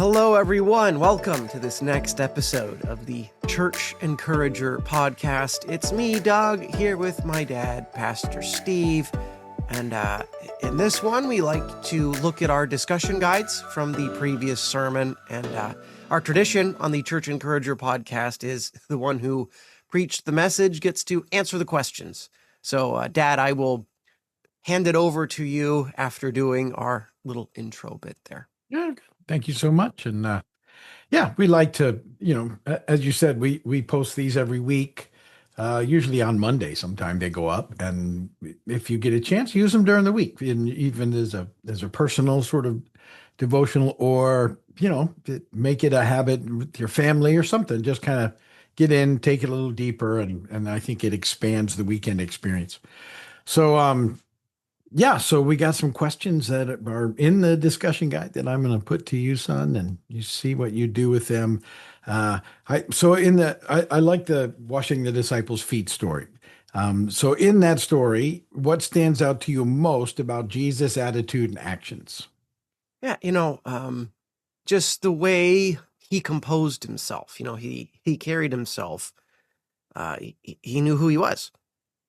Hello, everyone. Welcome to this next episode of the Church Encourager podcast. It's me, Doug, here with my dad, Pastor Steve. And in this one, we like to look at our discussion guides from the previous sermon. And our tradition on the Church Encourager podcast is the one who preached the message gets to answer the questions. So, Dad, I will hand it over to you after doing our little intro bit there. Yeah, thank you so much. And we like to, as you said, we post these every week, usually on Monday. Sometime they go up, and if you get a chance, use them during the week, and even as a personal sort of devotional, or make it a habit with your family or something. Just kind of get in, take it a little deeper, and I think it expands the weekend experience. So so we got some questions that are in the discussion guide that I'm going to put to you, son, and you see what you do with them. I like the washing the disciples' feet story. So in that story, what stands out to you most about Jesus' attitude and actions? Yeah, just the way he composed himself. He carried himself. He knew who he was.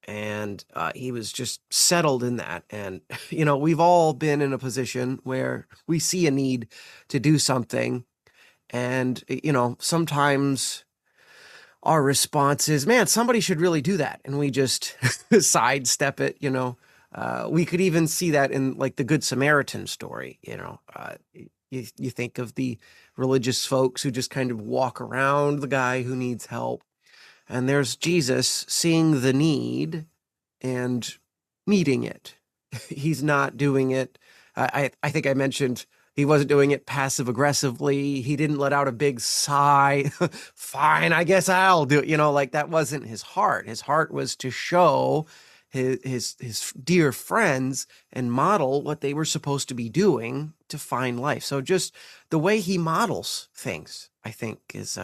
And he was just settled in that. And, we've all been in a position where we see a need to do something. And, sometimes our response is, man, somebody should really do that. And we just sidestep it, We could even see that in like the Good Samaritan story, you think of the religious folks who just kind of walk around the guy who needs help. And there's Jesus seeing the need and meeting it. He's not doing it. I think I mentioned he wasn't doing it passive aggressively. He didn't let out a big sigh. Fine, I guess I'll do it. That wasn't his heart. His heart was to show his dear friends and model what they were supposed to be doing to find life. So just the way he models things, I think, is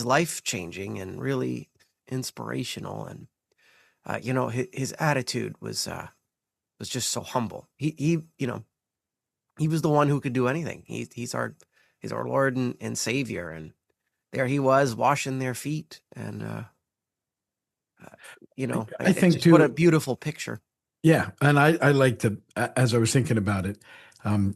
life-changing and really inspirational. And his attitude was just so humble. He was the one who could do anything. He's our Lord and Savior, and there he was washing their feet. And I think too, what a beautiful picture. Yeah, and I like to, as I was thinking about it,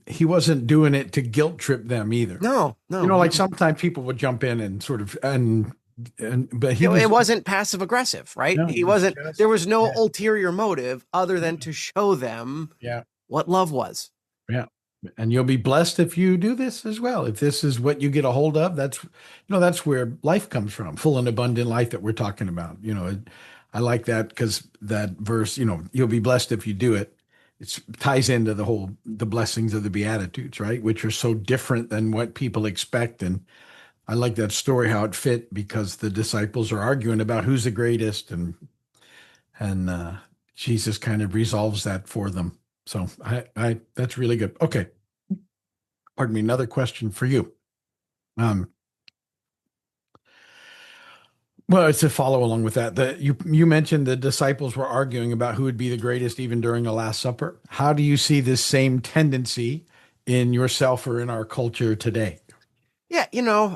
he wasn't doing it to guilt trip them either. No. Like sometimes people would jump in and sort of, but it wasn't passive aggressive, right? No, he wasn't. There was no ulterior motive other than to show them what love was. Yeah, and you'll be blessed if you do this as well. If this is what you get a hold of, that's where life comes from, full and abundant life that we're talking about. I like that because that verse, you'll be blessed if you do it. It ties into the blessings of the Beatitudes, right? Which are so different than what people expect. And I like that story, how it fit, because the disciples are arguing about who's the greatest, and Jesus kind of resolves that for them. So I that's really good. Okay. Pardon me. Another question for you. Well, it's a follow along with that. You mentioned the disciples were arguing about who would be the greatest even during the Last Supper. How do you see this same tendency in yourself or in our culture today? Yeah,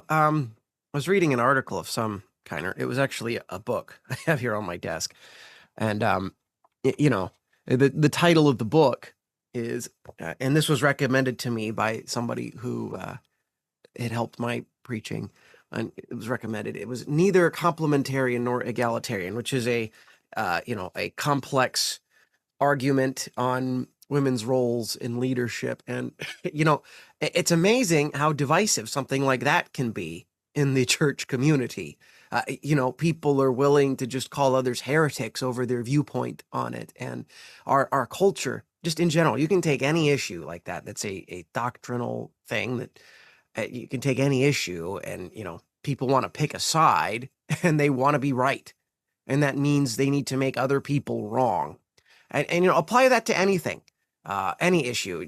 I was reading an article of some kind. It was actually a book I have here on my desk. And, the title of the book is, and this was recommended to me by somebody who had helped my preaching. And it was recommended. It was neither complementarian nor egalitarian, which is a complex argument on women's roles in leadership. And, it's amazing how divisive something like that can be in the church community. People are willing to just call others heretics over their viewpoint on it. And our culture, just in general, you can take any issue like that. That's a doctrinal thing that you can take any issue, and, people want to pick a side and they want to be right. And that means they need to make other people wrong. And apply that to anything, any issue,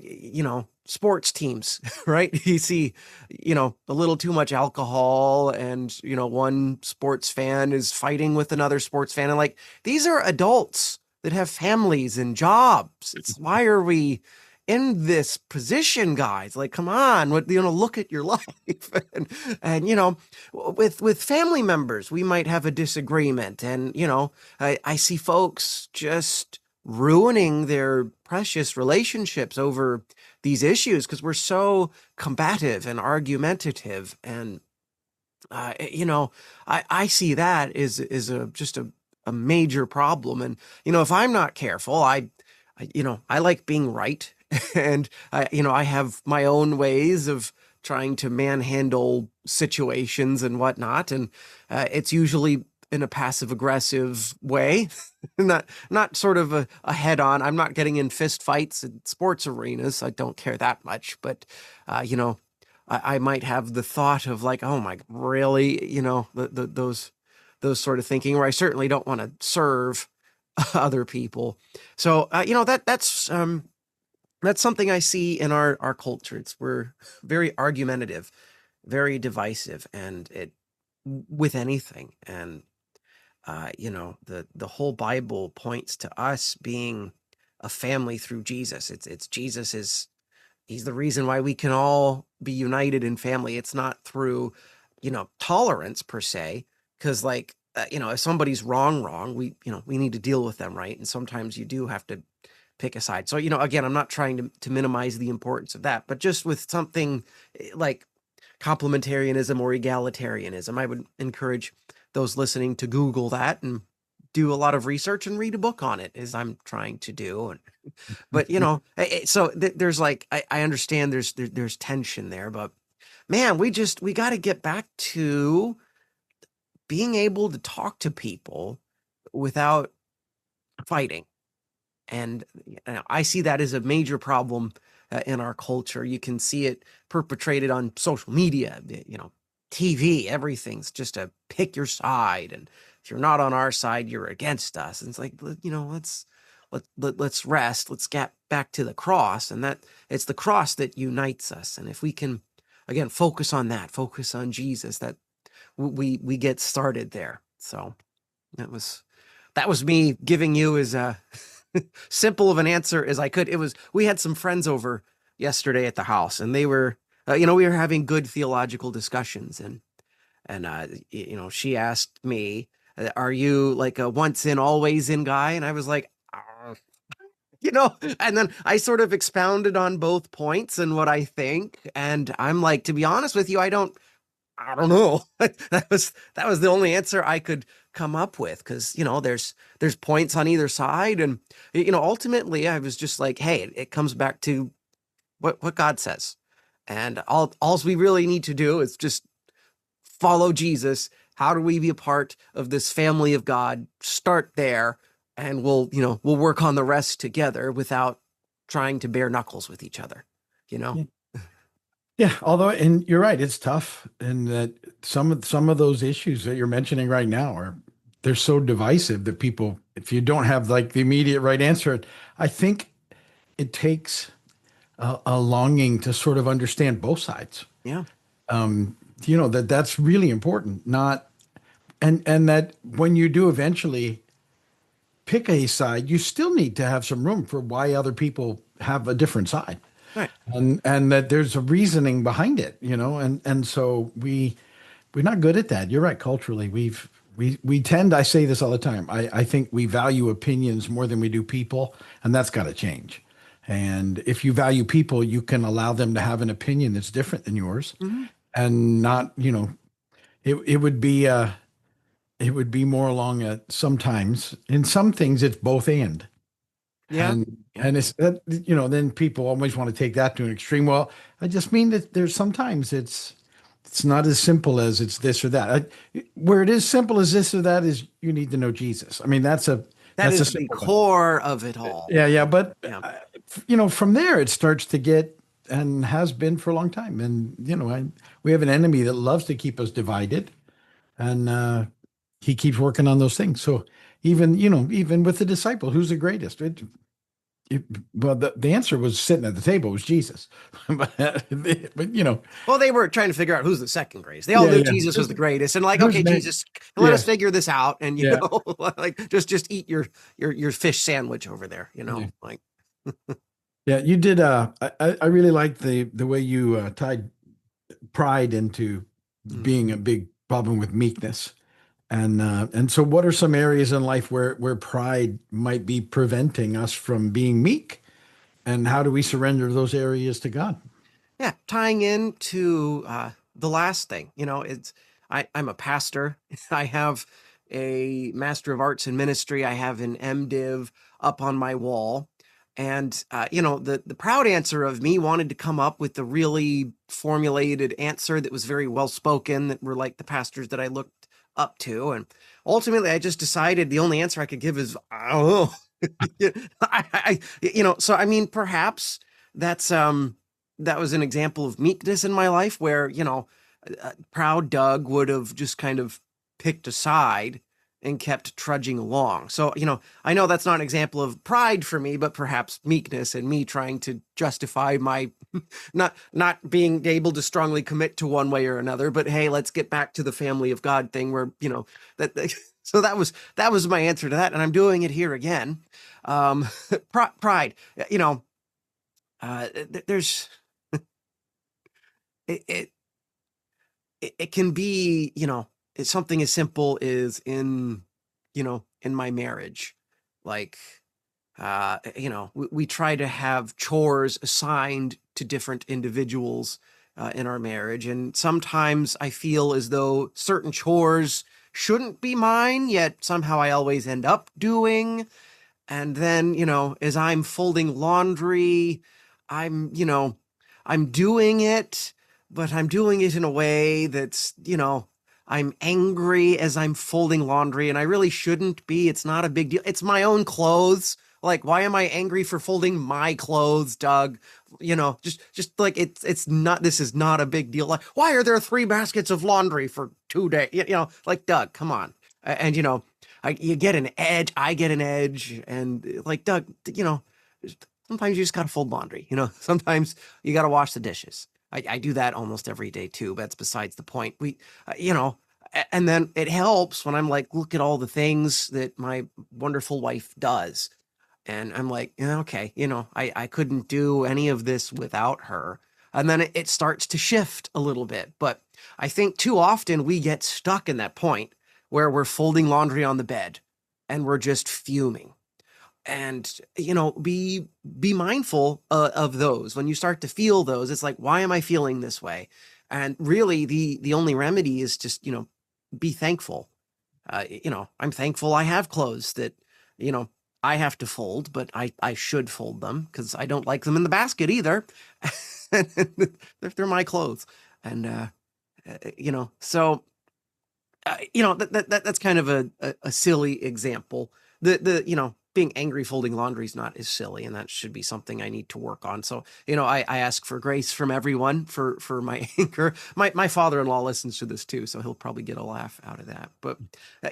sports teams, right? You see, a little too much alcohol, and, one sports fan is fighting with another sports fan. And these are adults that have families and jobs. Why are we in this position, guys. Like, come on, look at your life. And with family members, we might have a disagreement. And, I see folks just ruining their precious relationships over these issues because we're so combative and argumentative. And, I see that is just a major problem. And, if I'm not careful, I like being right. And I have my own ways of trying to manhandle situations and whatnot. And it's usually in a passive aggressive way, not sort of a head on. I'm not getting in fist fights in sports arenas. I don't care that much, but I might have the thought of like, oh my, really, those sort of thinking, where I certainly don't want to serve other people. So that's something I see in our culture. We're very argumentative, very divisive, and it with anything. And the whole Bible points to us being a family through Jesus. It's Jesus he's the reason why we can all be united in family. It's not through tolerance per se, because if somebody's wrong, we need to deal with them, right? And sometimes you do have to pick a side. So, again, I'm not trying to minimize the importance of that, but just with something like complementarianism or egalitarianism, I would encourage those listening to Google that and do a lot of research and read a book on it, as I'm trying to do. But, so there's I understand there's tension there, but man, we got to get back to being able to talk to people without fighting. And I see that as a major problem in our culture. You can see it perpetrated on social media, TV, everything's just to pick your side. And if you're not on our side, you're against us. And it's like, let's rest. Let's get back to the cross. And that it's the cross that unites us. And if we can, again, focus on that, focus on Jesus, that we get started there. So that was me giving you as a simple of an answer as I could. We had some friends over yesterday at the house, and they were, we were having good theological discussions, and she asked me, are you like a once in, always in guy? And I was like, and then I sort of expounded on both points and what I think. And I'm like, to be honest with you, I don't know. That was the only answer I could come up with, because there's points on either side, and ultimately I was just like, hey, it comes back to what God says, and all we really need to do is just follow Jesus. How do we be a part of this family of God? Start there, and we'll work on the rest together without trying to bare knuckles with each other. Yeah. Yeah, although, and you're right, it's tough, and that some of those issues that you're mentioning right now they're so divisive that people, if you don't have like the immediate right answer, I think it takes a longing to sort of understand both sides. Yeah. That's really important. And that when you do eventually pick a side, you still need to have some room for why other people have a different side. Right. And that there's a reasoning behind it, and so we're not good at that. You're right. Culturally, we tend, I say this all the time, I think we value opinions more than we do people, and that's got to change. And if you value people, you can allow them to have an opinion that's different than yours, mm-hmm. and not, it would be more along sometimes in some things it's both and. Yeah. And it's that, then people always want to take that to an extreme. Well, I just mean that there's sometimes it's not as simple as it's this or that. Where it is simple as this or that is you need to know Jesus. I mean, that is the core of it all. Yeah. But, from there it starts to get, and has been for a long time. And, we have an enemy that loves to keep us divided, and he keeps working on those things. So even with the disciple, who's the greatest? Well, the answer was sitting at the table was Jesus, but Well, they were trying to figure out who's the second greatest. They all knew Jesus was the greatest, and like, okay, Jesus, let us figure this out, and like just eat your fish sandwich over there, like. Yeah, you did. I really like the way you tied pride into Mm. being a big problem with meekness. And so what are some areas in life where pride might be preventing us from being meek? And how do we surrender those areas to God? Yeah, tying into the last thing, I'm a pastor. I have a Master of Arts in Ministry. I have an MDiv up on my wall. And the proud answer of me wanted to come up with the really formulated answer that was very well spoken, that were like the pastors that I looked up to. And ultimately, I just decided the only answer I could give is I don't know. So I mean, perhaps that's that was an example of meekness in my life where, proud Doug would have just kind of picked a side and kept trudging along. So, I know that's not an example of pride for me, but perhaps meekness and me trying to justify my not being able to strongly commit to one way or another. But hey, let's get back to the family of God thing where, that so that was my answer to that. And I'm doing it here again. Um, pride, there's it, it it can be, it's something as simple as in my marriage. Like, we try to have chores assigned to different individuals in our marriage. And sometimes I feel as though certain chores shouldn't be mine, yet somehow I always end up doing. And then, as I'm folding laundry, I'm doing it, but I'm doing it in a way that's, I'm angry as I'm folding laundry, and I really shouldn't be. It's not a big deal. It's my own clothes. Like, why am I angry for folding my clothes, Doug? Just like it's not, this is not a big deal. Like, why are there three baskets of laundry for 2 days? Like, Doug, come on. And you get an edge, I get an edge, and like Doug, sometimes you just gotta fold laundry. Sometimes you gotta wash the dishes. I do that almost every day too, but that's besides the point. And then it helps when I'm like, look at all the things that my wonderful wife does, and I'm like, yeah, okay, I couldn't do any of this without her. And then it starts to shift a little bit. But I think too often we get stuck in that point where we're folding laundry on the bed and we're just fuming. And be mindful of those. When you start to feel those, it's like, why am I feeling this way? And really, the only remedy is just be thankful. I'm thankful I have clothes that, you know, I have to fold, but I should fold them because I don't like them in the basket either. They're my clothes. And, so, that's kind of a silly example. Being angry folding laundry is not as silly, and that should be something I need to work on. So, I ask for grace from everyone for my anger. My father-in-law listens to this too, so he'll probably get a laugh out of that. But,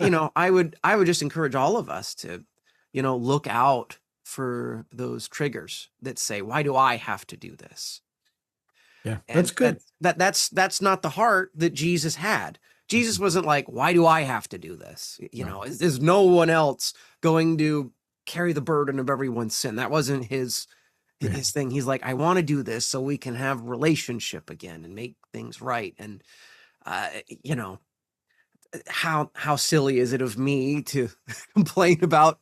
I would just encourage all of us to, look out for those triggers that say, why do I have to do this? Yeah, that's And good. that's not the heart that Jesus had. Jesus Mhm. wasn't like, why do I have to do this? No. Is no one else going to carry the burden of everyone's sin? That wasn't his Yeah. his thing. He's like, I want to do this so we can have relationship again and make things right. And uh, you know, how silly is it of me to complain about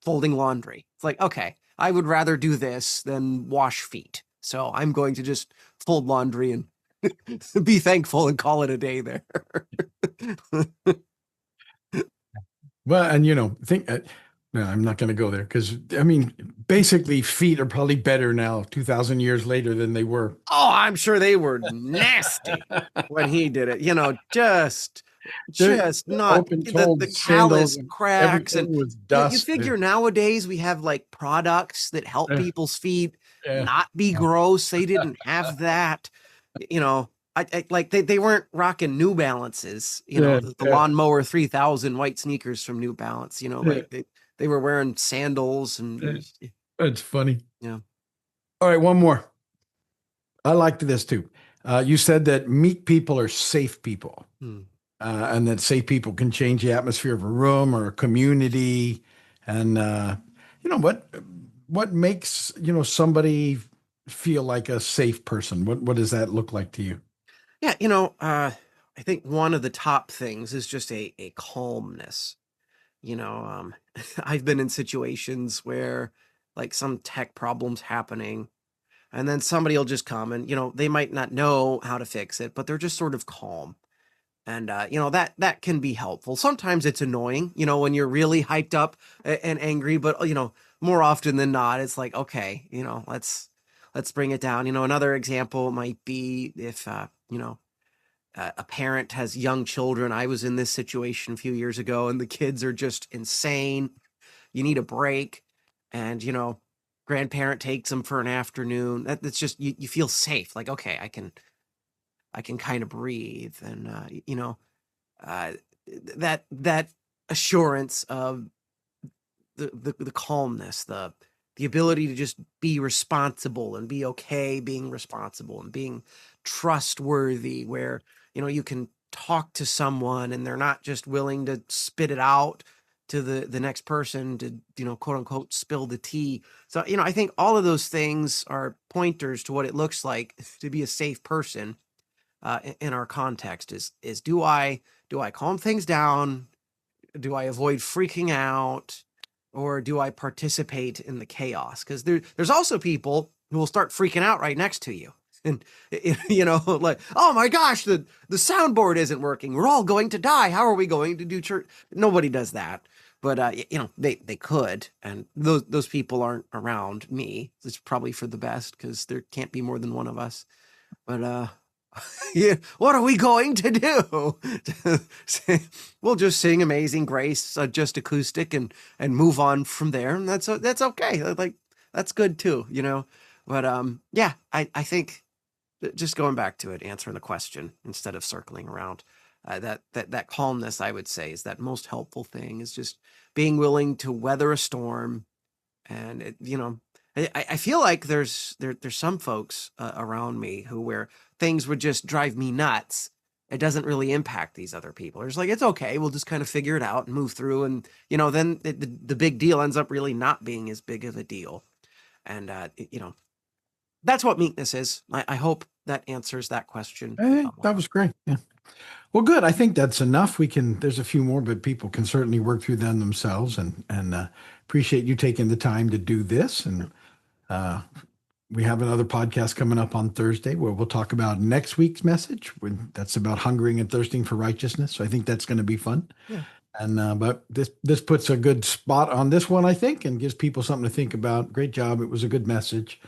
folding laundry? It's like, okay, I would rather do this than wash feet. So I'm going to just fold laundry and be thankful and call it a day there. Well, and think no, I'm not going to go there because I mean, basically, feet are probably better now, 2,000 years later than they were. Oh, I'm sure they were nasty when he did it. Just They're just not open the toed sandals callus and cracks. And everything was you dust. figure nowadays we have like products that help Yeah, people's feet yeah, not be yeah, gross. They didn't have that. You know, I like they weren't rocking New Balances, yeah, the yeah, lawnmower 3000 white sneakers from New Balance, yeah, like they were wearing sandals and yeah. That's funny. yeah. All right, one more. I liked this too. You said that meek people are safe people, Hmm. and that safe people can change the atmosphere of a room or a community. And you know what? what makes, somebody feel like a safe person? What does that look like to you? Yeah, I think one of the top things is just a calmness. You know, I've been in situations where like some tech problems happening, and then somebody will just come and, they might not know how to fix it, but they're just sort of calm. And that can be helpful. Sometimes it's annoying, when you're really hyped up and angry, but more often than not, it's like, okay, let's bring it down. Another example might be if a parent has young children. I was in this situation a few years ago, and the kids are just insane. You need a break, and grandparent takes them for an afternoon. That's just you feel safe. Like, okay, I can kind of breathe, and uh, that assurance of the calmness, the ability to just be responsible and be okay being responsible and being trustworthy, where you can talk to someone and they're not just willing to spit it out to the next person to quote unquote spill the tea. So I think all of those things are pointers to what it looks like to be a safe person in our context. Is do I calm things down? Do I avoid freaking out, or do I participate in the chaos? Because there's also people who will start freaking out right next to you. And like, oh my gosh, the soundboard isn't working. We're all going to die. How are we going to do church? Nobody does that. But they could, and those people aren't around me. It's probably for the best, because there can't be more than one of us. But yeah, what are we going to do? We'll just sing Amazing Grace, just acoustic, and move on from there, and that's okay. Like, that's good too. But yeah, I think just going back to it, answering the question instead of circling around, that calmness, I would say, is that most helpful thing, is just being willing to weather a storm. And I feel like there's some folks around me where things would just drive me nuts. It doesn't really impact these other people. It's like, it's okay. We'll just kind of figure it out and move through. And, then the big deal ends up really not being as big of a deal. And, that's what meekness is. I hope that answers that question Hey, somewhat. that was great. Yeah. Well, good. I think that's enough. There's a few more, but people can certainly work through them themselves, and appreciate you taking the time to do this. And uh, we have another podcast coming up on Thursday where we'll talk about next week's message. That's about hungering and thirsting for righteousness. So I think that's going to be fun. Yeah. And but this puts a good spot on this one, I think, and gives people something to think about. Great job. It was a good message.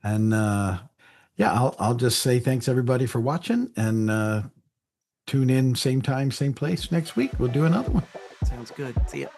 And yeah, I'll just say thanks everybody for watching, and tune in same time, same place next week. We'll do another one. Sounds good. See ya.